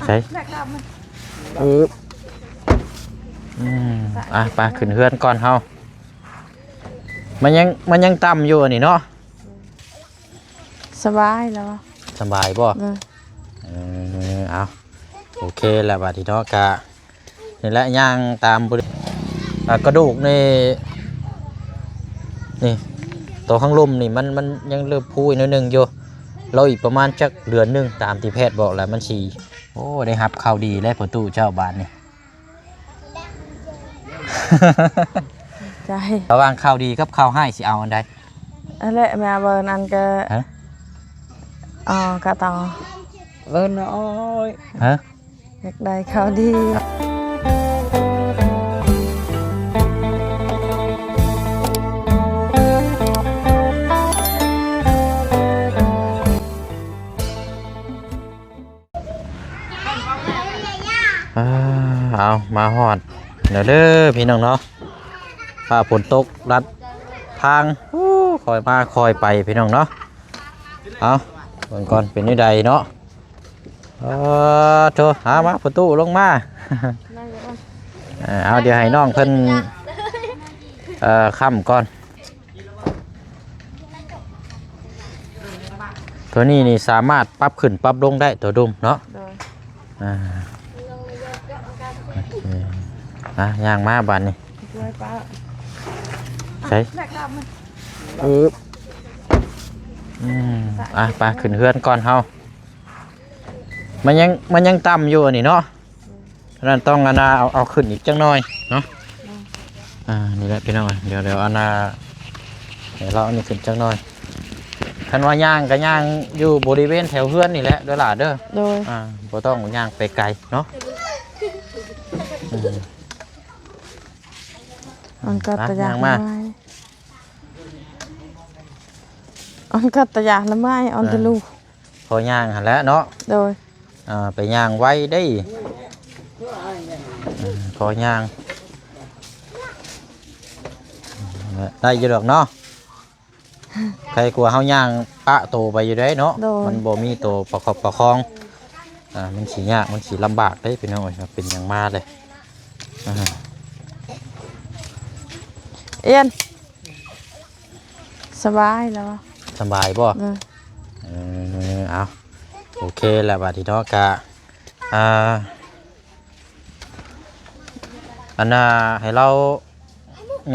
ใช่ไปขึ้นเฮือนก่อนเฮามันยังต่ำอยู่นี่เนาะสบายแล้วสบายบ่เอาโอเคแล้วบัดนี้เนาะกะนี่แหละย่างตามกระดูกนี่ตัวข้างลุ่มนี่มันยังเริ่มพุยนิดนึงอยู่เราอีกประมาณจักเดือนนึงตามที่แพทย์บอกแล้วมันฉี่โอ้ได้รับข่าวดีแล้วประตูเจ้าบ้านนี่ ใจระหว่างข่าวดีกับข่าวให้สิเอาอันใดอะไรแม่เบิร์นอันก็กะต่อเบิร์นโอ้ยอยากได้ข่าวดีเอามาหอดเดี๋ยวเด้อพี่น้องเนาะฟ้าฝนตกรัดทางคอยมาคอยไปพี่น้องเนาะเอาก่อนเป็นนี่ใดเนาะโธ่หามาประตูลงมาเอาเดี๋ยวให้น้องเพิ่นค่ำก่อนตัวนี้นี่สามารถปรับขึ้นปรับลงได้ตัวดุมเนาะย่างมาบันนี่ใช่ไปขึ้นเฮือนก่อนเฮามันยังต่ำอยู่นี่เนาะนั่นต้องอานาเอาขึ้นอีกจังหน่อยเนาะนี่แหละพี่น้องเดี๋ยวอานาเดี๋ยวเราเอานี่ขึ้นจังหน่อยคันว่าย่างก็ย่างอยู่บริเวณแถวเฮือนนี่แหละเด้อหล่ะเด้อโดยบ่ต้องย่างไปไกลเนาะอันก็ตะยากละไม้อันก็ตะยากละไม้อันตะลูกพอย่างหันแล้วเนาะโดยไปย่างไว้ได้พอย่างได้อยู่ดอกเนาะใครกลัวเฮาย่างปะโตไปอยู่ได้เนาะมันบ่มีโตประคองมันสิยากมันสิลำบากได้พี่น้องเป็นอย่างมากเลยเอียนสบายแล้วสบายบ่เอาโอเคแล้วบัดนี้เนาะกะอันน่ะให้เรา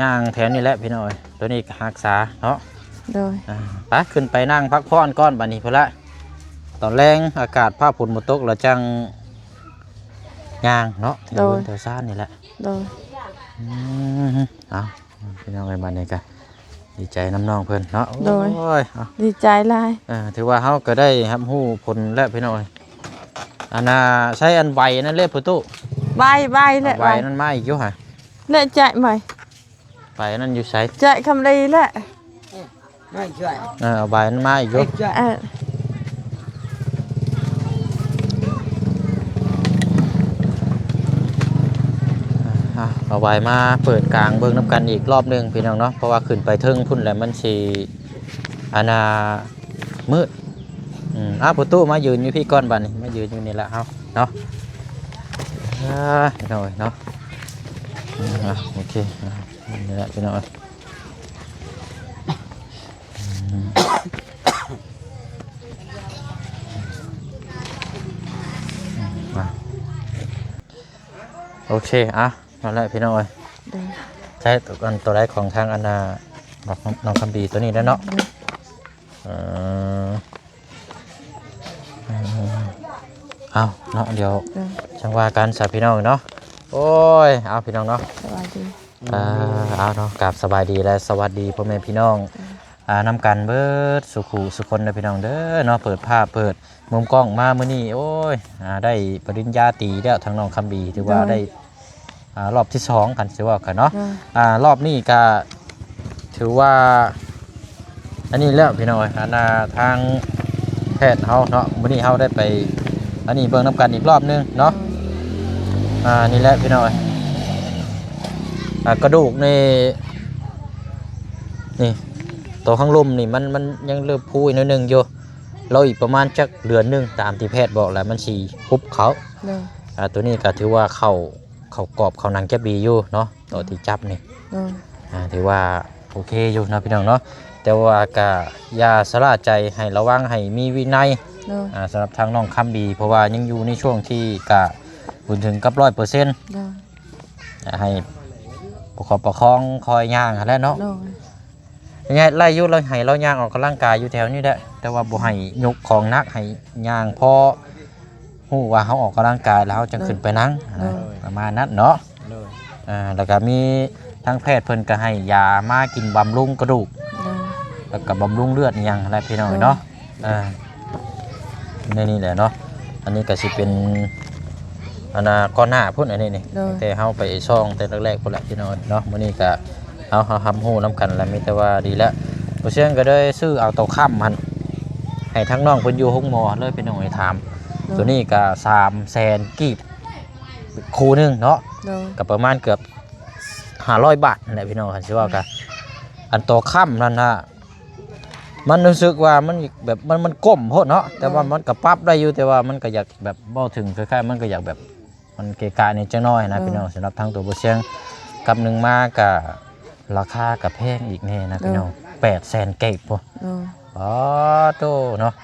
ย่างแถวนี้แหละพี่น้อยตัวนี้รักษาเนาะโดยไปขึ้นไปนั่งพักผ่อนก้อนบัดนี้พุ่นละตอนแรงอากาศผ้าฝนหมดตกเราจังย่างเนาะแถวซ่านนี่แหละโดยเอาพี่น้องไปบัดนี้กันดีใจน้ำน้องเพื่อนเนาะโดยดีใจหลายถือว่าเขาก็ได้รับรู้ผลแล้วพี่น้อยอันน่ะใช้อันใบนั่นเล็บประตูใบเลยใบนั่นมาอีกอยู่ฮะเละใจไหมใบนั่นอยู่ใช้ใจคำดีแหละไม่ใช่เอาใบนั่นมาอีกอยู่เอาใบมาเปิดกลางเบิ้งน้ำกันอีกรอบนึงพี่น้องเนาะเพราะว่าขึ้นไปเทิงพุ่นแล้วมันสีอาณามืดประตูมายืนอยู่พี่ก้อนบันนี่มายืนอยู่นี่แหละเนาะหน่อยเนาะโอเคนี่แหละพี่น้องโอเคนั่นแหละพี่น้องใช้ตัวแรกของทางอาณาน้องคำดีตัวนี้แล้วเนาะเอาเนาะเดี๋ยวช่างว่ากันสาพี่น้องเนาะโอ้ยเอาพี่น้องเนาะสวัสดีเอาเนาะกราบสบายดีและสวัสดีพ่อแม่พี่น้องนำกันเบิดสุขุสุคนนะพี่น้องเด้อเนาะเปิดภาพเปิดมุมกล้องมามื้อนี้โอ้ยได้ปริญญาตรีแล้วทางน้องคำดีถือว่าได้รอบที่2กันถือว่ากันเนาะรอบนี้ก็ถือว่าอันนี้แล้วพี่น้องทางแพทย์เฮาเนาะมื้อนี้เฮาได้ไปอันนี้เบิ่งน้ำกันอีกรอบนึงเนาะนี่แหละพี่น้องกระดูกนี่ตัวข้างลุ่มนี่มันยังเริ่มพุยนิดนึงอยู่ เราอีกประมาณจักเดือนหนึงตามที่แพทย์บอกแล้วมันสิคุบเขา โดย ตัวนี้ก็ถือว่าเข้ากรอบเข้าหนังแก็บดีอยู่เนาะตัวที่จับนี่ โดย ถือว่าโอเคอยู่นะพี่น้องเนาะแต่ว่าก็อย่าสละใจให้ระวังให้มีวินัย โดย สำหรับทางน้องคำดีเพราะว่ายังอยู่ในช่วงที่กะบุญถึงกับ100%โดย ให้ประคองคอยย่างหั่นแหล้วเนาะ โดย ยังไงไล่อยุเราให้เราย่างออกกำลังกายอยู่แถวนี้แหละแต่ว่าบ่ให้ยกของหนักให้ย่างพอฮู้ว่าเขาออกกำลังกายแล้วจะขึ้นไปนั่งประมาณนั้นเนาะ เลย แล้วก็มีทางแพทย์เพิ่นก็ให้ยามากินบำรุงกระดูก โดย แล้วก็บำรุงเลือดอหยังอะไรพี่น้องเนาะในนี่แหละเนาะอันนี้ก็สิเป็นก้อนหน้าพุ่นอันนี้นี่แต่เฮาไปช่องแต่แรกๆพุ่นแหละพี่น้องเนาะมื้อนี้ก็เฮาทำฮู้นํกันแล้วมีแต่ว่าดีแล้วผู้เชี่ยงก็ได้ซื้อเอาเตาค่ำมันให้ทั้งน้องเพิ่นอยู่ห้องหมอเลยพี่น้องให้ถามตัวนี้ก็300,000กีบคู่นึงเนาะ โดย ก็ประมาณเกือบ500 บาทนั่นแหละพี่น้องคันสิว่ากันอันตัวค่ำนั่นน่ะมันรู้สึกว่ามันแบบมันก้มโพดเนาะแต่ว่ามันก็ปรับได้อยู่แต่ว่ามันก็อยากแบบบ่ถึงคล้ายๆมันก็อยากแบบมันเกะกะนี่จังน้อยนะพี่น้องสำหรับทางตัวบ่เชียงกับหนึ่งมาก็ราคาก็แพงอีกแน่นะพี่น้อง800,000เก็บบ่ โดย อ๋อโตเนาะ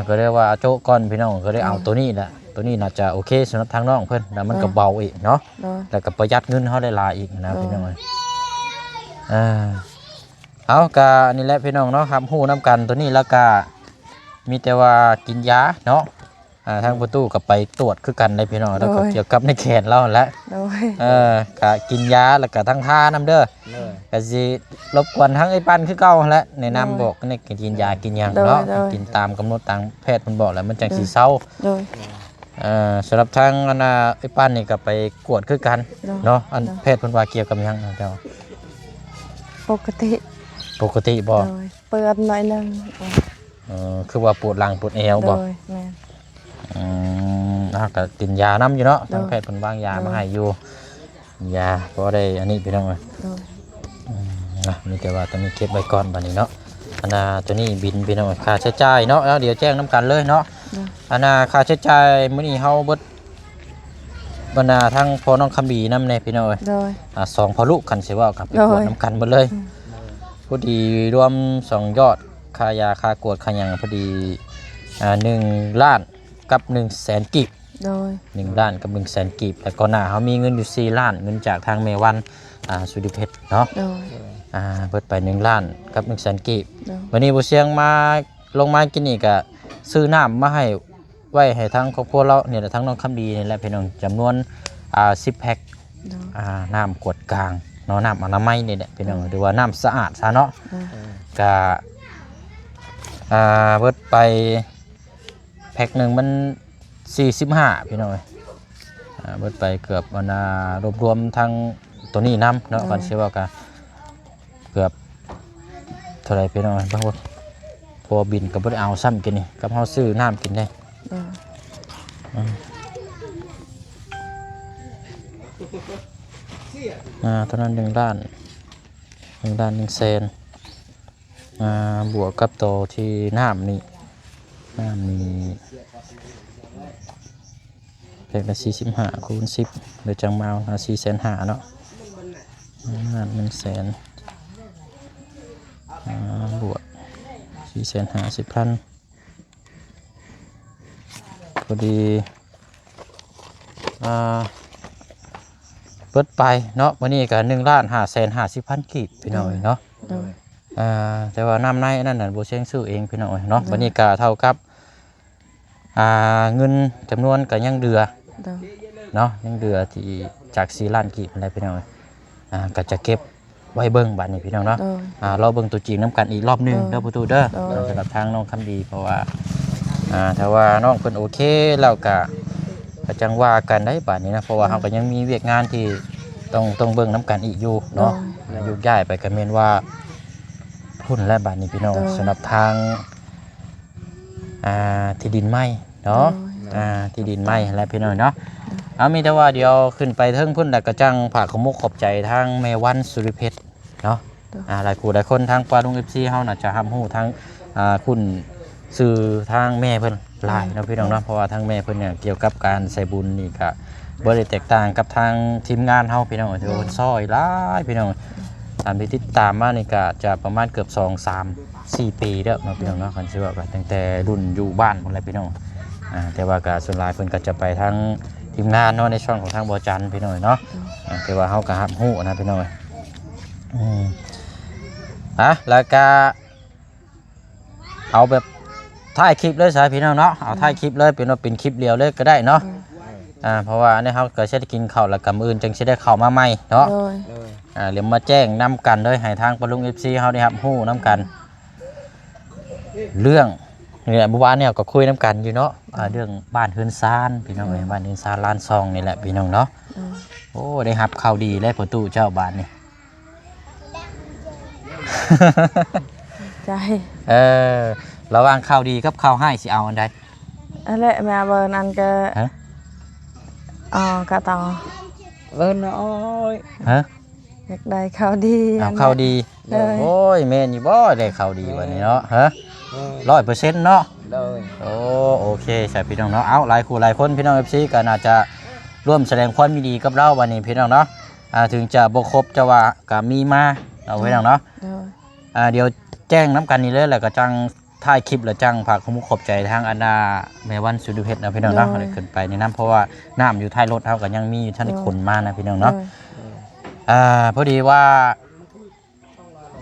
ก็เรียกว่าโจ๊กก่อนพี่น้องก็ได้เอาตัวนี้แหละตัวนี้น่าจะโอเคสำหรับทางน้องเพิ่นแล้วมันก็เบาอีกเนาะ โดย แล้วก็ประหยัดเงินเฮาได้หลายอีกนะพี่น้องเอากะนี่แหละพี่น้องเนาะครับฮู้น้ำกันตัวนี้แล้วก็มีแต่ว่ากินยาเนาะทางประตูก็ไปตรวจคือกันได้พี่น้องแล้วก็เกี่ยวกับในแขนเราแหละ โดย ก็กินยาแล้วก็ทั้งท่าน้ำเด้อ เลย ก็สิรบกวนทั้งไอ้ปั้นคือเก่าหั่นแหละแนะนำบอกในกินยากินหยังเนาะกินตามกำหนดทางแพทย์เพิ่นบอกแล้วมันจังสิเซา โดย สำหรับทางไอ้ปั้นนี่ก็ไปกวดคือกันเนาะอันแพทย์เพิ่นว่าเกี่ยวกับหยังเจ้า ปกติ ปกติบ่ โดยเปิดหน่อยหนึง คือว่าปวดหลังปวดเอว โด บ่ ยแม่น ก็กินยาน้ำอยู่เนาะ โดย ทางแพทย์เพิ่นวางยา โดย มาให้อยู่ยาบ่ได้อันนี้พี่น้องเอ้ย โดย มีแต่ว่าตอนนี้เก็บไว้ก่อนบัดนี้เนาะตัวนี้บินพี่น้องค่าใช้จ่ายเนาะแล้วเดี๋ยวแจ้งน้ำกันเลยเนาะ โดย ค่าใช้จ่ายมื้อนี้เฮาเบิดบรรดาทั้งพ่อน้องคำบีนำในพี่น้องเอ้ย โดย สองพอลูกคันสิว่ากับไปกวด โดย น้ำกันหมดเลยพอดีรวม2ยอดค่ายาค่ากวดค่าหยังพอดี1 ล้านกับ100,000กีบ โดย 1 ล้านกับ100,000กีบแต่ก่อนหน้าเขามีเงินอยู่4 ล้านเงินจากทางเมวันสุริเพชรเนาะ โดย เบิดไป1 ล้านกับ100,000กีบ โดย วันนี้บ่เสียงมาลงมากินนี่ก็ซื้อน้ำมาให้ไว้ให้ทั้งครอบครัวเราเนี่ยแหละทั้งน้องคำดีนี่แหละพี่น้องจำนวน10 แพ็ค โดย น้ำขวดกลางเนาะน้ำอนามัยนี่แหละพี่น้องหรือว่าน้ำสะอาดซะเนาะ โดย ก็เบิดไปแพ็คหนึ่งมัน45พี่น้องเบิดไปเกือบรวมๆทั้งตัวนี้น้ำเนาะก่อนเชื่อว่าก็เกือบเท่าไรพี่น้องบางคนพอบินก็บ่ได้เอาซ้ำกินนี่กับเฮาซื้อน้ำกินได้ โดย ตอนนั้น1 ล้าน100,000บวกกับตัวที่น้ำนี่เป็นละ45คูณ10เดี๋ยวจังมาเอา450,000เนาะ100,000บวก450,000พอดีเบิดไปเนาะวันนี้ก็1,550,000กีบพี่น้องเนาะ โดย แต่ว่าน้ำในนั่นน่ะบ่เชียงซื้อเองพี่น้องเนาะวันนี้ก็เท่ากับเงินจำนวนก็ยังเดือ โดย เนาะยังเดือที่จาก4 ล้านกีบอะไรพี่น้องก็จะเก็บไว้เบิ่งบัดนี้พี่น้องเนาะ โดย เราเบิ่งตัวจริงน้ำกันอีกรอบหนึง เออ เด้อประตูเด้อ เออ สำหรับทางน้องคำดีเพราะว่าถ้าว่าน้องเพิ่นโอเคแล้วก็จังว่ากันได้บัดนี้นะเพราะว่าเฮาก็ยังมีเวียกงานที่ต้องเบิ่งน้ำกันอีกอยู่เนาะยุกย้ายไปก็แม่นว่าพุ่นและบัดนี้พี่น้องสำหรับทางที่ดินไหม้เนาะที่ดินไหม้และพี่น้องเนาะมีแต่ว่าเดี๋ยวขึ้นไปเทิงพุ่นแล้วก็จังฝากขอมุกขอบใจทางแม่วันสุริเพชรเนาะหลายคนทางปลาดุง FC เฮาน่าจะทำฮู้ทางคุณ สื่อทางแม่เพิ่นหลายเนาะพี่น้องเนาะเพราะว่าทางแม่เพิ่นเนี่ยเกี่ยวกับการใส่บุญนี่ก็บ่ได้แตกต่างกับทางทีมงานเฮาพี่น้องถือว่าเพิ่นซอยหลายพี่น้องตามที่ติดตามมานี่ก็จะประมาณเกือบ2 3 4 ปีแล้วเนาะพี่น้องเนาะคันสิว่าก็ตั้งแต่รุ่นอยู่บ้านพุ่นแหละพี่น้องแต่ว่าก็ส่วนหลายเพิ่นก็จะไปทางทีมงานเนาะในช่องของทางบ่จันพี่น้องเนาะแต่ว่าเฮาก็รับรู้นะพี่น้องแล้วก็เอาแบบถ่ายคลิปเลยสายพี่น้องเนาะเอาถ่ายคลิปเลยเป็นว่าเป็นคลิปเดียวเลยก็ได้เนาะเพราะว่าอันนี้เขาก็จะได้กินข้าวแล้วกับมื้ออื่นจังสิได้เข้ามาใหม่เนาะเดี๋ยวมาแจ้งนำกันเลยให้ทางปลุง FC เฮาได้รับรู้นำกันเรื่องนี่แหละเมื่อวานเนี่ยก็คุยนำกันอยู่เนาะเรื่องบ้านเฮือนซานพี่น้องเอ้ยบ้านเฮือนซานลานซองนี่แหละพี่น้องเนาะโอ้ได้รับข่าวดีเลยพ่อตู่เจ้าบ้านนี่ ใจ ระหว่างข่าวดีกับข่าวให้สิเอาอันใด อันแหละแม่เบิ่นอันก็ ฮะ กะต่อ Vâng ơi ฮะ อยากได้ข่าวดี เอาข่าวดี เลย โอ้ยแม่นอยู่บ่ได้ข่าวดีวันนี้เนาะฮะ Rồi 100%เนาะ Rồi โอเคใช่พี่น้องเนาะเอาหลายคู่หลายคนพี่น้อง FC ก็น่าจะร่วมแสดงความยินดีกับเราวันนี้พี่น้องเนาะถึงจะบ่ครบจะว่าก็มีมาเอาพี่น้องเนาะ เดี๋ยวแจ้งน้ำกันนี่เลยแล้วก็จังถ่ายคลิปแล้วจังฝากขมุกขอบใจทางอันดาแม่วันสุดุเพชรนะพี่น้องเนาะอะไรขึ้นไปในน้ำเพราะว่าน้ำอยู่ท้ายรถเท่ากับยังมีท่านขนมานะพี่น้องเนาะพอดีว่า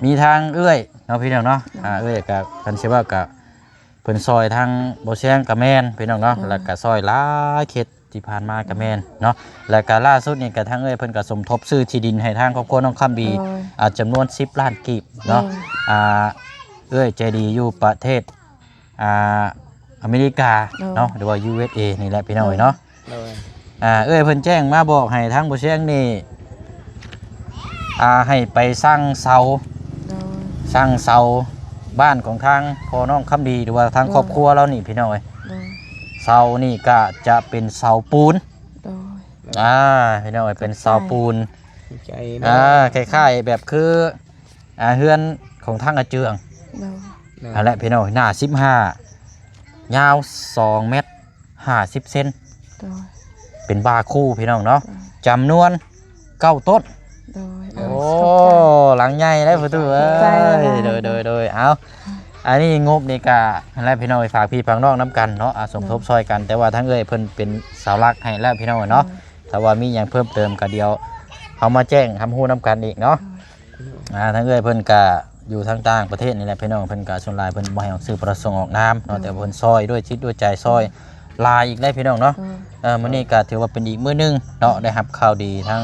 มีทางเอื้อยเนาะพี่น้องเนาะเอื้อยกับคันเชื่อว่ากับเพิ่นซอยทางโบเชียงกับแมนพี่น้องเนาะแล้วก็ซอยหลายเขตที่ผ่านมากับแมนเนาะแล้วก็ล่าสุดนี่กับทางเอื้อยเพิ่นก็สมทบซื้อที่ดินให้ทางครอบครัวน้องคำบีจำนวน10 ล้านกีบเนาะเอ้ยใจดีอยู่ประเทศอเมริกาเนาะหรือว่า USA นี่แหละพี่น้องเนาะ Rồi เอ้ยเพิ่นแจ้งมาบอกให้ทางบ่เชียงนี่ให้ไปสร้างเสาบ้านของทางพ่อน้องคำดีหรือว่าทางครอบครัวเรานี่พี่น้องเอ้ยเสานี่ก็จะเป็นเสาปูนพี่น้องเอ้ยเป็นเสาปูน Chạy คล้ายๆแบบคือเฮือนของทางอาเจืองอันแหละพี่น้องหน้า15ยาว2 เมตร 50 เซนเป็นบาคู่พี่น้องเนาะจำนวน9 ต้นโอ้หลังใหญ่เลยพ่อตู่เอ้ยโดยเอาอันนี้งบนี่ก็อันแรกพี่น้องฝากพี่ฝากน้องน้ำกันเนาะสมทบซอยกันแต่ว่าทั้งเอ้ยเพิ่นเป็นเสาหลักให้แล้วพี่น้องเนาะถ้าว่ามีอย่างเพิ่มเติมก็เดียวเอามาแจ้งทำฮู้น้ำกันอีกเนาะทั้งเอ้ยเพิ่นก็อยู่ทางต่างประเทศนี่แหละพี่น้องเพิ่นก็ส่วนหลายเพิ่นบ่ให้ออกสื่อประสงค์ออกนามเนาะแต่เพิ่นซอยด้วยจิตด้วยใจซอยลายอีกได้พี่น้องเนาะมื้อนี้ก็ถือว่าเป็นอีกมื้อนึงเนาะได้รับข่าวดีทั้ง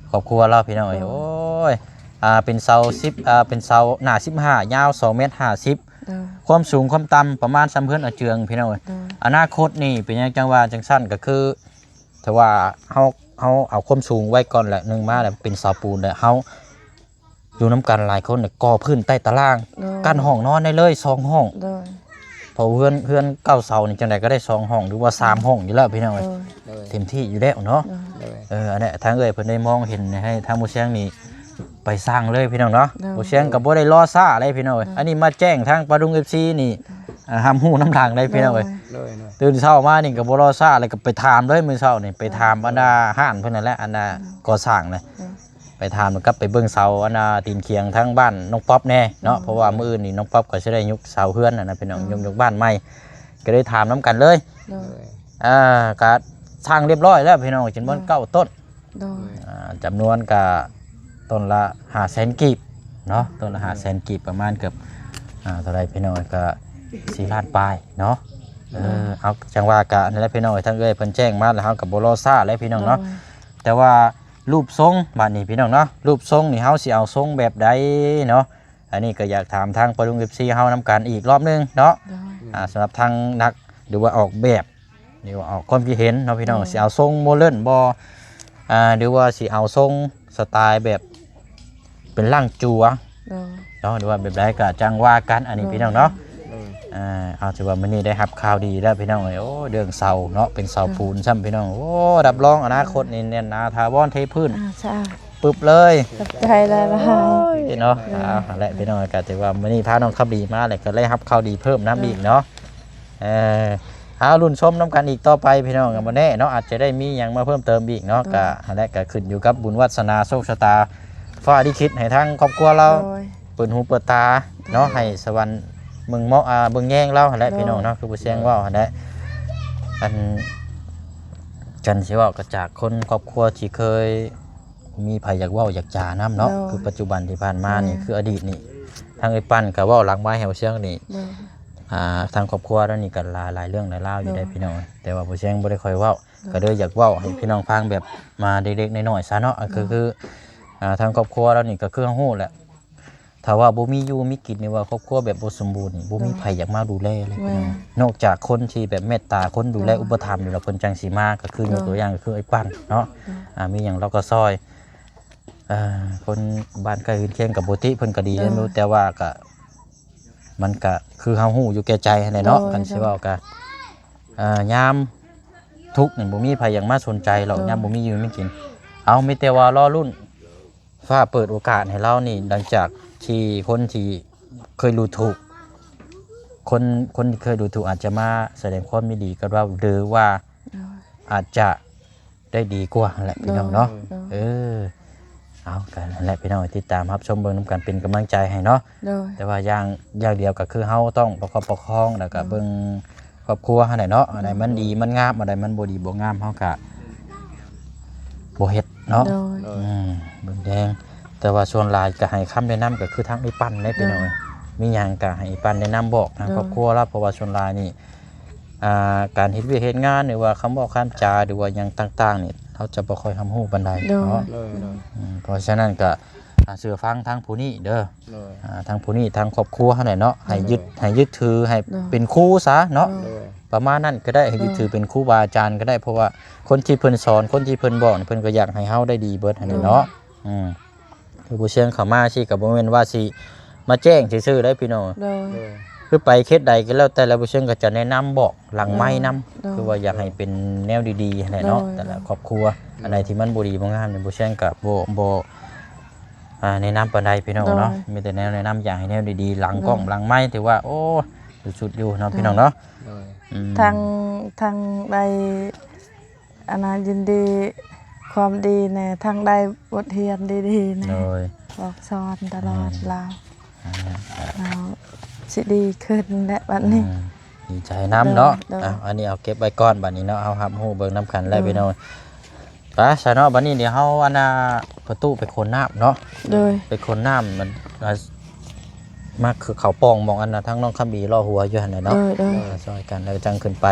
ครอบครัวเราพี่น้องโอ้ยเป็นเสา10เป็นเสาหน้า15ยาว2 เมตร 50ความสูงความต่ำประมาณซ้ำเพิ่นอาเจืองพี่น้องอนาคตนี่เป็นยังจังว่าจังซั่นก็คือถ้าว่าเฮาเอาความสูงไว้ก่อนแหละนึงมาแล้วเป็นเสาปูนแล้วเฮาอยู่น้ำกันหลายคนเนี่ยก่อพื้นใต้ตารางกั้นห้องนอนได้เลย2 ห้องพอเพื่อน9 เสานี่จังได๋ก็ได้2 ห้องหรือว่า3 ห้องอยู่แล้วพี่น้องเต็มที่อยู่แล้วเนาะอันนี้ทางเอ้ยเพิ่นได้มองเห็นให้ทางบ่เชียงนี่ไปสร้างเลยพี่น้องเนาะบ่เชียงก็บ่ได้รอซ่าอะไรพี่น้องอันนี้มาแจ้งทางปะดุง FC นี่ห้ามฮู้น้ำทางได้พี่น้องตื่นเช้ามานี่ก็บ่รอซ่าอะไรก็ไปถามเลยมื้อเช้านี่ไปถามอันน่ะห้านเพิ่นนั่นแหละอันน่ะก่อสร้างน่ะไปถามกับไปเบิ่งเสาอันน่ะตีนเคียงทั้งบ้านน้องป๊อปแน่เนาะเพราะว่ามื้ออื่นนี่น้องป๊อปก็สิได้ยกเสาเฮือนน่ะนะพี่น้องยกบ้านใหม่ก็ได้ถามน้ำกันเลยก็สร้างเรียบร้อยแล้วพี่น้องจำนวน9 ต้นจำนวนก็ต้นละ500,000 กีบเนาะต้นละ500,000 กีบประมาณเกือบเท่าไรพี่น้องก็4 ล้านปลายเนาะเอาจังว่าก็นั่นแหละพี่น้องทั้งเอ้ยเพิ่นแจ้งมาแล้วเฮาก็บ่รอซ่าแล้วพี่น้องเนาะแต่ว่ารูปทรงบ้านนี้พี่น้องเนาะรูปทรงนี่เฮาสิเอาทรงแบบใดเนาะอันนี้ก็อยากถามทางปะลุง FC เฮานำกันอีกรอบนึงเนาะสำหรับทางนักหรือว่าออกแบบหรือว่าออกความคิดเห็นเนาะพี่น้องสิเอาทรงโมเดิร์นบ่หรือว่าสิเอาทรงสไตล์แบบเป็นร่างจัวเนาะหรือว่าแบบใดก็จังว่ากันอันนี้พี่น้องเนาะเอาถือว่ามื้อนี้ได้รับข่าวดีแล้วพี่น้องโอ้เรื่องเสาเนาะเป็นเสาปูนซ้ำพี่น้องโอ้รับรองอนาคตนี่แน่นหนาถาวรเทพื้น ปึ๊บเลย กับใจละลาย เนาะเอาแหละพี่น้องก็ถือว่ามื้อนี้พาน้องขับดีมาแหละก็เลยรับข่าวดีเพิ่มน้ำอีกเนาะหารุ่นชมน้ำกันอีกต่อไปพี่น้องกันบ่แน่เนาะอาจจะได้มีหยังมาเพิ่มเติมอีกเนาะก็นั่นแหละก็ขึ้นอยู่กับบุญวาสนาโชคชะตาฟ้าที่คิดให้ทางครอบครัวเรา โดย เปิดหูเปิดตาเนาะให้สวรรค์มึงเหมาะเบิ่งแย่งเราหั่นแหละพี่น้องเนาะคือบ่เสียงเว้าหั่นแหละอันจันสิเว้าก็จากคนครอบครัวที่เคยมีไผอยากเว้าอยากจานํเนาะคือปัจจุบันที่ผ่านมานี่คืออดีตนี่ทางไอ้ปั้นก็เว้าหลังไม้แหวเสียงนี่ โดย ทางครอบครัวแล้วนี่ก็หลายเรื่องหลายราวอยู่ได้พี่น้องแต่ว่าบ่เสียงบ่ได้ค่อยเว้าก็เลยอยากเว้าให้พี่น้องฟังแบบมาเด็กๆน้อยๆซะเนาะคือทางครอบครัวแล้วนี่ก็คือฮู้แหละถ้าว่าบ่มีอยู่มีกินนี่ว่าครอบครัวแบบบ่สมบูรณ์นี่บ่มีไผอยากมาดูแลเลยพี่น้องนอกจากคนที่แบบเมตตาคนดูแลอุปถัมภ์อยู่แล้วเพิ่นจังสิมาก็คือยกตัวอย่างก็คือไอ้ปั้นเนาะมีหยังเราก็ซอยคนบ้านใกล้เรือนเคียงกับบ่ติเพิ่นก็ดีแล้วแต่ว่าก็มันก็คือเฮาฮู้อยู่แก่ใจหั่นแหละเนาะกันสิเว้าก็ยามทุกข์นี่บ่มีไผอยากมาสนใจหรอกยามบ่มีอยู่มีกินเอามีแต่ว่ารอรุ่นฟ้าเปิดโอกาสให้เรานี่หลังจากที่คนที่เคยรู้ถูกคนที่เคยรู้ถูกอาจจะมาแสดงความไม่ดีกับเราหรือว่าอาจจะได้ดีกว่าแหละพี่น้องเนาะเอากันนั่นแหละพี่น้องติดตามรับชมเบิ่งนำกันเป็นกำลังใจให้เนาะแต่ว่าอย่างเดียวก็คือเฮาต้องประคับประคองแล้วก็เบิ่งครอบครัวหั่นแหละเนาะอันใดมันดีมันงามอันใดมันบ่ดีบ่งามเฮาก็บ่เฮ็ดเนาะเบิ่งแดงแต่ว่าส่วนหลายก็ให้คำแนะนำก็คือทางไอ้ปั้นได้พี่น้องมีหยังก็ให้ปั้นแนะนำบอกทางครอบครัวเราเพราะว่าส่วนหลายนี่การเฮ็ดเวียกเฮ็ดงานหรือว่าคำบอกคำจาหรือว่าหยังต่างๆนี่เขาจะบ่ค่อยฮู้ปานใดเนาะเพราะฉะนั้นก็เชื่อฟังทางผู้นี้เด้อทางผู้นี้ทางครอบครัวเฮาน่ะเนาะให้ยึดถือให้เป็นครูซะเนาะประมาณนั้นก็ได้ให้ยึดถือเป็นครูบาอาจารย์ก็ได้เพราะว่าคนที่เพิ่นสอนคนที่เพิ่นบอกเพิ่นก็อยากให้เฮาได้ดีเบิดหั่นเนาะคือผู้เชี่ยงเข้ามาสิก็บ่แม่นว่าสิมาแจ้งซื่อๆได้พี่น้องคือไปเขตใดก็แล้วแต่ละผู้เชี่ยงก็จะแนะนำบอกหลังไม้นำคือว่าอยากให้เป็นแนวดีๆแหละเนาะแต่ละครอบครัวอะไรที่มันบ่ดีบ่งามเนี่ยผู้เชี่ยงก็บ่แนะนำปานใดพี่น้องเนาะมีแต่แนะนำอย่างให้แนวดีๆหลังกล้องหลังไม้ถือว่าโอ้สุดๆอยู่เนาะพี่น้องเนาะทางใดอนายินดีความดีเนี่ยทางใดบทเรียนดีๆเนี่ยบอกสอนตลอดเราสิดีขึ้นและบัดนี้ดีใจน้ำเนาะอันนี้เอาเก็บไว้ก่อนบัดนี้เนาะเอาครับฮู้เบิ่งน้ำกันแล้วพี่น้องไปซะเนาะบัดนี้เดี๋ยวเฮาประตูไปคนน้ำเนาะไปคนน้ำมันมาคือเขาปองมองอันน่ะทั้งน้องคำบีรอหัวอยู่หั่นน่ะเนาะซอยกันแล้วจังขึ้นไป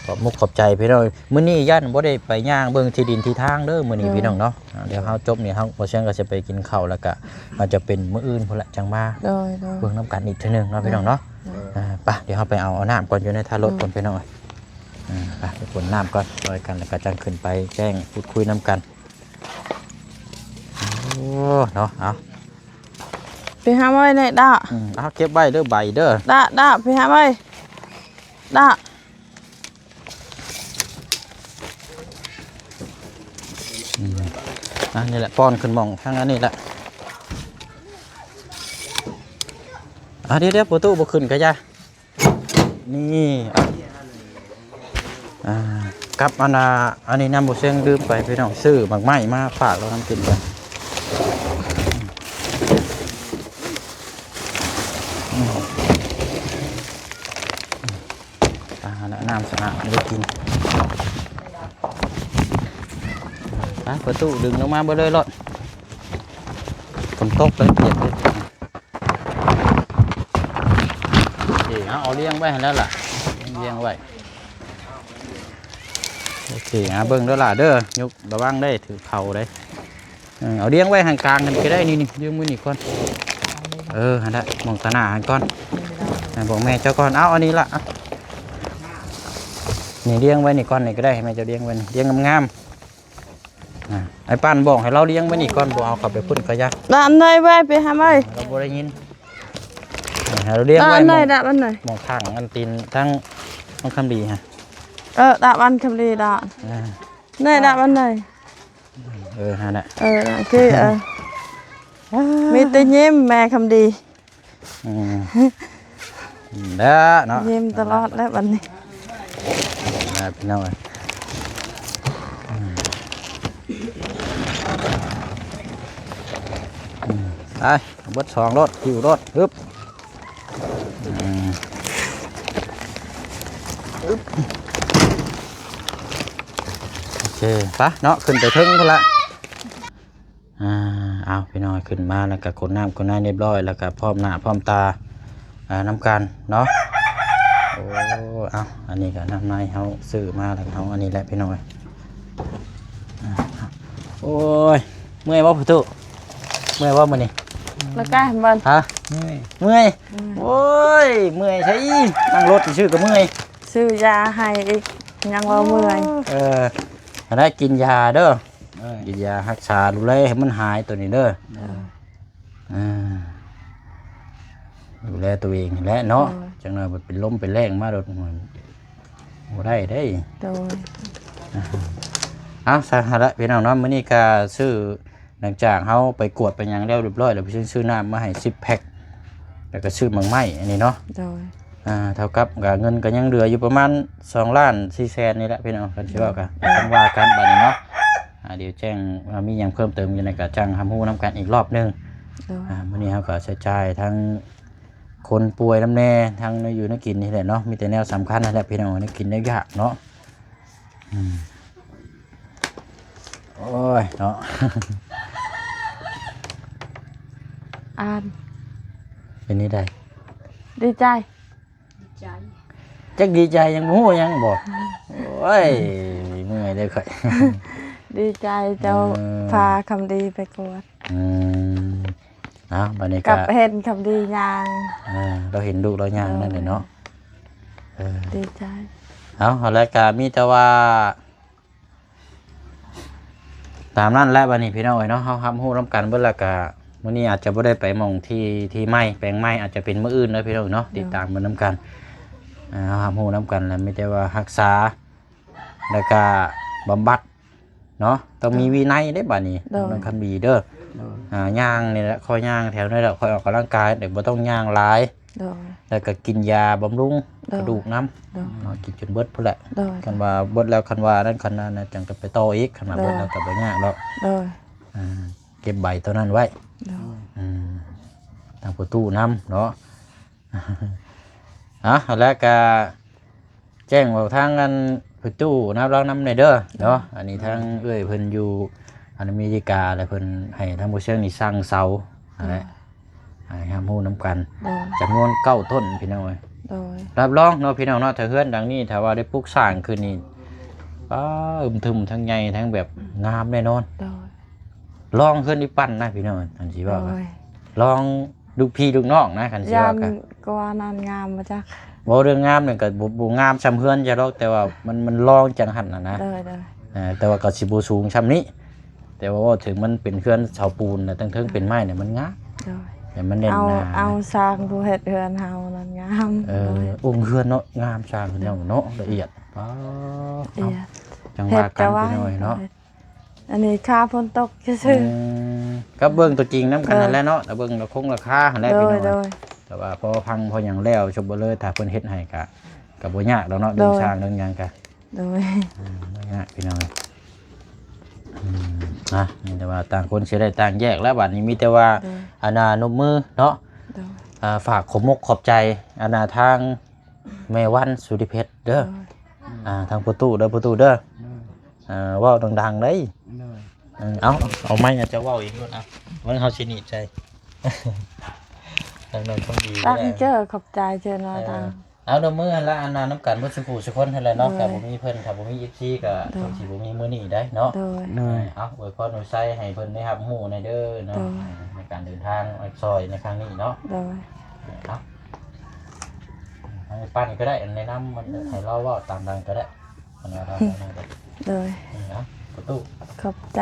ขอบมุกขอบใจพี่น้องมื้อนี้ย่านบ่ได้ไปย่างเบิ่งที่ดินที่ทางเด้อมื้อนี้พี่น้องเนาะเดี๋ยวเฮาจบนี่เฮาบ่เชิงก็จะไปกินข้าวแล้วก็อาจจะเป็นมื้ออื่นพุ่นละจังมาเบิ่งน้ำกันอีกเทื่อนึงเนาะพี่น้องเนาะไปเดี๋ยวเฮาไปเอาน้ำก่อนอยู่ในท่ารถก่อนพี่น้องไปขนน้ำก่อนซอยกันแล้วก็จังขึ้นไปแจ้งพูดคุยน้ำกันโอ้เนาะเอาไปหาไว้ในด่าเอาเก็บไว้เด้อใบเด้อด่าไปหาไว้ด่านี่แหละป้อนขึ้นมองทางนั้นนี่แหละเดี๋ยวประตูบ่ขึ้นก็จะนี่กับอันนี้น้ำบุเชียงดื่มไปพี่น้องซื้อหมากไม้มาฝากเราทำกินกันน้ำสะอาดได้กินประตูดึงลงมาเบอเลยรถฝนตกเลยเปียกเลยเอาเลี้ยงไว้แล้วล่ะเลี้ยงไว้โอเคเบิ่งแล้วล่ะเด้อยกระวังได้ถือเข่าได้เอาเลี้ยงไว้ห่างกลางกันก็ได้นี่ยืมมือนี่ก่อนหันได้มองตาหน้าหันก่อนบอกแม่เจ้าก่อนเอาอันนี้ละนี่เลี้ยงไว้นี่ก่อนนี่ก็ได้ให้แม่เจ้าเลี้ยงไว้เลี้ยงงามไอ้ปั้นบอกให้เราเลี้ยงไว้นี่ก่อนบอกเอาขับไปพุ่นก็ยากด่านไหนไว้ไปหาไว้เราบ่ได้ยินเราเลี้ยงไว้ด่านไหนมองทางอันตีนทั้งต้องคำดีฮะด่านวันคำดีด่านไหนด่านวันไหน ฮะน่ะ น่ะคือมีแต่ยิ้มแม่คำดี อืมแล้วเนาะ ยิ้มตลอดแล้วบัดนี้ พี่น้องไปเบิด2รถหิวรถปึ๊บโอเคปะเนาะขึ้นไปถึงพุ่นละเอาพี่น้อยขึ้นมาแล้วก็ขนน้ำขนน้ำเรียบร้อยแล้วก็พร้อมหน้าพร้อมตาน้ำกันเนาะโอ้เอาอันนี้ก็น้ำในเขาซื้อมาแล้วเขาอันนี้แหละพี่น้อยโอ้ยเมื่อยบ่ผู้ตุเมื่อยบ่มื้อนี้ แล้วก็เบิ่น ฮะ เมื่อย เมื่อยโอ้ยเมื่อยใช่นั่งรถชื่อก็เมื่อย ซื้อยาให้อีกยังว่าเมื่อย ได้กินยาเด้อ เอ้ย กินยารักษาดูแลให้มันหายตัวนี้เด้อดูแลตัวเองและเนาะจังหน่อยมันเป็นลมเป็นแรงมาโดนบ่ได้ได้ โดย เอาสาระพี่น้องเนาะมื้อนี้ก็ซื้อหลังจากเฮาไปกวดไปหยังแล้วเรียบร้อยแล้วไปซื้อน้ำมาให้10แพ็คแล้วก็ซื้อหมังไม้อันนี้เนาะ โดย เท่ากับเงินก็ยังเหลืออยู่ประมาณ2ล้าน4แสนนี่แหละพี่น้องกันสิว่ากันต้องว่ากันบัดนี้เนาะเดี๋ยวแจ้งว่ามีหยังเพิ่มเติมอยู่ในกะจังทำฮู้นํกันอีกรอบนึง โดย มื้อนี้เฮาก็ใช้จ่ายทั้งคนป่วยนำแน่ทั้งอยู่ในกินนี่แหละเนาะมีแต่แนวสำคัญนั่นแหละพี่น้องในกินได้ยากเนาะโอ้ยเนาะ อ่าน เป็นนี่ได้ ดีใจ จักดีใจยังบ่ฮู้ยังบ่โอ้ยเมื่อยเด้อข่อย ดีใจเจ้าพาคำดีไปกวด บัดนี้ กลั ก็ บเห็นคำดียาง เราเห็นลูกเราย่างนั่นเลยเนาะ ดีใจ เอาแล้วก็มีแต่ว่าตามนั้นแหละบัดนี้พี่น้องเนาะเฮาทำฮู้ร่วมกันเบิดแล้วก็มื้อนี้อาจจะบ่ได้ไปหม่องที่ไม้แปลงไม้อาจจะเป็นมื้ออื่นเนาะพี่น้องเนาะติดตามเบิ่งนํกันเฮาทำฮู้นํกันแล้วมีแต่ว่ารักษาแล้วก็บำบัดเนาะต้องมีวินัยได้บัดนี้ต้องคันบีเด้อย่างนี่แหละค่อยย่างแถวนี้แหละค่อยออกกำลังกายแต่บ่ต้องย่างหลาย โดย แล้วก็กินยาบำรุงกระดูกน้ำ โดย เนาะกินจนเบิดพุ่นแหละ โดย คันว่าเบิดแล้วคันว่านั่นคันนั้นนะจังก็ไปต่ออีกคันว่าเบิดแล้วก็บ่ยากหรอก โดย เก็บใบตัวนั้นไว้ โดย ทางประตูน้ำเนาะ แล้วก็แจ้งว่าทางกันประตูน้ำร้องน้ำในเด้อเนาะอันนี้ทางเอ้ยเพิ่นอยู่อเมริกาแล้วเพิ่นให้ทางผู้เชี่ยวนี่สร้างเสาอะไรให้ห้ามฮู้น้ำกัน โดย จำนวน9ต้นพี่น้องเอ้ย โดย รับรองเนาะพี่น้องเนาะถ้าเฮือนดังนี้ถ้าว่าได้ปลูกสร้างขึ้นนี่ทึมทั้งใหญ่ทั้งแบบงามแน่นอน โดย ลองขึ้นที่ปั้นนะพี่น้องอันสิ โด ว่ากัน ย ลองดูพี่ดูน้องนะคันสิ ยั ว่าน กัน กว่านานงามมาจาก บ่เรื่องงามนี่ก็บ่งามซำเฮือนจะหรอกแต่ว่ามันลองจังหั่นน่ะนะ โดยโดย แต่ว่าก็สิบ่สูงซำนี้ แต่ว่าถึงมันเป็นเฮือนเสาปูนน่ะทั้งเทิงเป็นไม้เนี่ยมันงาม โดย แต่มันแน่นหนา เอาสร้างผู้เฮ็ดเฮือนเฮานั่นงาม องค์เฮือนเนาะงามสร้างเนาะเนาะละเอียดป๊า เอียด จังว่ากันพี่น้อยเนาะ อันนี้ค่าฝนตกซื่อ ก็เบิ่งตัวจริงน้ำกันนั่นแหละเนาะแต่เบิ่งราคงราคาหั่นแหละ โด พี่ ย น้ โด อย ย แต่ว่าพอพังพอหยังแล้วชมบ่เลยถ้าเพิ่นเฮ็ดให้ก็บ่ยากดอกเนาะเรื่องสร้างเรื่องหยังก็ โดย บ่ยากพี่น้อยนี่แต่ว่าต่างคนสิได้ต่างแยกแล้วบัดนี้มีแต่ว่าอาณานมมือเนาะ โดย ฝากขอบมกขอบใจอาณาทางแม่วันสุริเพชรเด้อทางประตูเด้อประตูเด้อเว้าดังๆเด้ย เด้อ เอาไม้อาจจะเว้าอีกนู่นเอามันเฮาสิหนีใจ ทางนั้นต้องดี ตั้งเจอขอบใจเจอน้อยตา เอาเด้อมื้อหั่นละอันน้ำกันเบิดสักผู้สักคนหั่นแหละเนาะ โดย ถ้าบ่มีเพิ่นถ้าบ่มี FC ก็ โดย สิบ่มีมื้อนี้ได้เนาะ โดย เด้อ เอาอวยพรอวยไส้ให้เพิ่นได้รับรู้ในเด้อเนาะ โดย ในการเดินทางซอยในครั้งนี้เนาะ โดย เอาให้ปั้นก็ได้ในน้ำมันให้เราเว่าตามดังก็ได้มันเอาได้ได้ โดย นะประตู ขอบใจ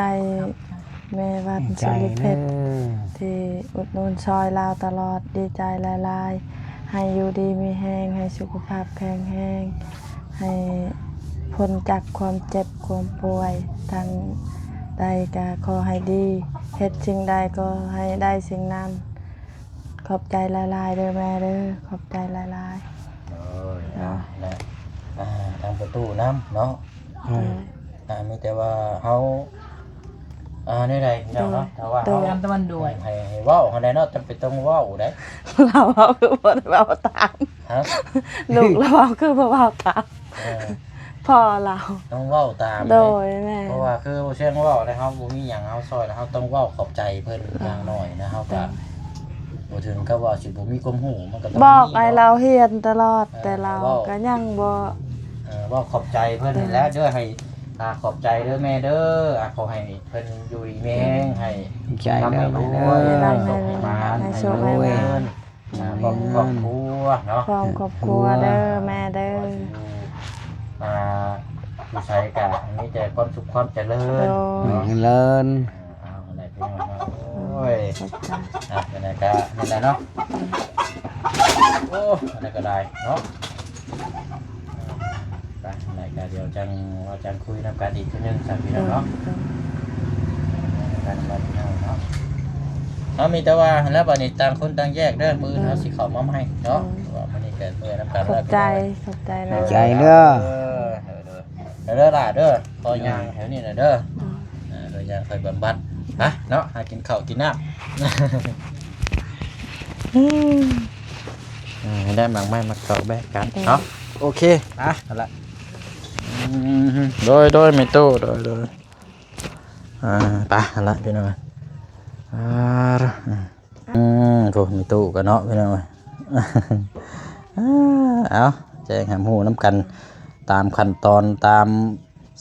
แม่วัน ใจ สุริเพ เด้ ชร อ ที่อุดหนุนซอยลาวตลอดดีใจหลายๆให้อยู่ดีมีแห้งให้สุขภาพแข็งแรงให้พ้นจากความเจ็บความป่วย ได้ก็ขอให้ดีเฮ็ดสิ่งใดก็ให้ได้สิ่งนั้นขอบใจหลายๆเด้อแม่เด้อขอบใจหลาย โอ้ยนะทางประตูน้ำเนาะ ๆ มีแต่ว่าเฮาในใดพี่น้องเนาะถ้าว่าเฮา ยามตะวันด้วย ให้เว้าเฮาได้เนาะจำเป็นต้องเว้าได้ เราเอาคือบ่ได้เว้าตาม ฮะ ลูกเราเอาคือบ่เว้าตาม เออ พ่อเรา ต้องเว้าตาม โด เลย แม่ เพราะว่าคือบ่เชียงเว้าได้เฮาบ่มีหยังเฮาซอยแล้วเฮาต้องเว้าขอบใจเพิ่นอย่างน้อยนะเฮาก็บ่ถึงกับว่าสิบ่มีความรู้มันก็ต้อง บอก มี ให้ เนาะ เราเฮียนตลอดแต่เราก็ยังบ่ เว้าขอบใจเพิ่นนี่แหล้วเด้อให้ขอบใจเด้อแม่เด้อขอให้เพิ่นอยู่ดีแม่งให้ ใจ ทำ เด้ ให้ อ ร ไป วย เด้อ ให้สุขให้มาน ให้โชค ให้ ให้ รวย มาน ครอบครัวเนาะ พร้อมครอบครัวเด้อแม่เด้อ ผู้ใช้กะมีแต่ความสุขความเจริญ โดย เลิน เอาอะไรพี่น้องเนาะโอ้ย ขอบใจ เป็นไงกะนี่แหละเนาะโอ้อะไรก็ได้เนาะไปอะไรกะเดี๋ยวจังคุยนำกันอีกทีนึงสามพี่น้องเนาะกันมาพี่น้องเนาะมีแต่ว่าแล้วบัดนี้ต่างคนต่างแยกเด้อมือเขาสิเข้ามาให้เนาะว่ามันนี่เกิดมือนำกัน ขอบใจขอบใจนะ ใจเด้อ เด้อล่ะเด้อคอยยางแถวนี้น่ะเด้อโดยยางคอยบำบัดฮะเนาะหากินข้าวกินน้ำได้บางไม้มาเกาะแบกกันเนาะโอเคเอาละโดยไม่ตู้โดยไปเอาละพี่น้องโอ้มีตู้กันเนาะพี่น้องเอาแจ้งหามหูน้ำกันตามขั้นตอนตาม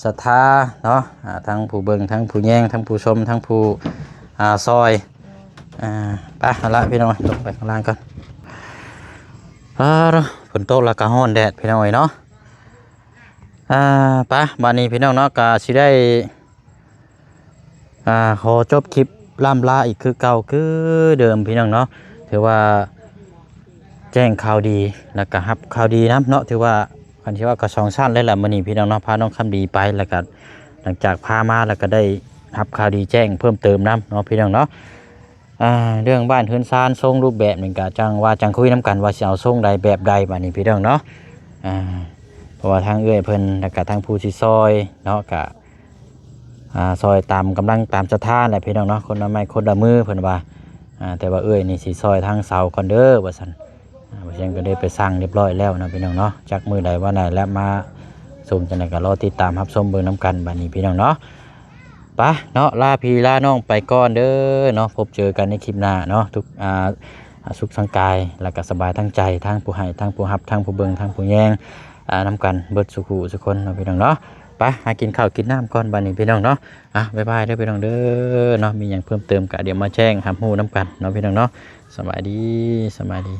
ศรัทธาเนาะทั้งผู้เบิ่งทั้งผู้แย่งทั้งผู้ชมทั้งผู้ซอยไปเอาละพี่น้องลงไปข้างล่างก่อนฝนตกแล้วก็ร้อนแดดพี่น้องเนาะไปบ้านนี้พี่น้องเนาะก็สิได้ขอจบคลิปล่ำลาอีกคือเก่าคือเดิมพี่น้องเนาะถือว่าแจ้งข่าวดีแล้วก็รับข่าวดีนะเนาะถือว่าคันที่ว่ากระชองชาติเลยแหละมื้อนี้พี่น้องเนาะพาน้องคำดีไปแล้วก็หลังจากพามาแล้วก็ได้รับข่าวดีแจ้งเพิ่มเติมนะเนาะพี่น้องเนาะเรื่องบ้านเฮือนซานทรงรูปแบบนึงก็จังคุยน้ำกันว่าสิเอาทรงใดแบบใดบัดนี้พี่น้องเนาะเพราะว่าทางเอื้อยเพิ่นแล้วก็ทางผู้สิซอยเนาะก็ซอยตามกำลังตามศรัทธาแหละพี่น้องเนาะคนละไม้คนละมือเพิ่นว่าแต่ว่าเอื้อยนี่สิซอยทางเสาก่อนเด้อว่าซั่นว่าซั่นก็ได้ไปสร้างเรียบร้อยแล้วนะพี่น้องเนาะจักมือใดว่าไหนแล้วมาส่งจังได๋ก็รอติดตามรับชมเบิ่งนํกันบัดนี้พี่น้องเนาะไปเนาะลาพี่ลาน้องไปก่อนเด้อเนาะพบเจอกันในคลิปหน้าเนาะทุกสุขสังกายแล้วก็สบายทั้งใจทั้งผู้ให้ทั้งผู้รับทั้งผู้เบิ่งทั้งผู้แยงนํกันเบิดสุขสุขคนเนาะพี่น้องเนาะไปหากินข้าวกินน้ำก่อนบัดนี้พี่น้องเนาะบ๊ายบายเด้อพี่น้องเด้อเนาะมีหยังเพิ่มเติมก็เดี๋ยวมาแจ้งหามฮู้นํกันเนาะพี่น้องเนาะสบายดี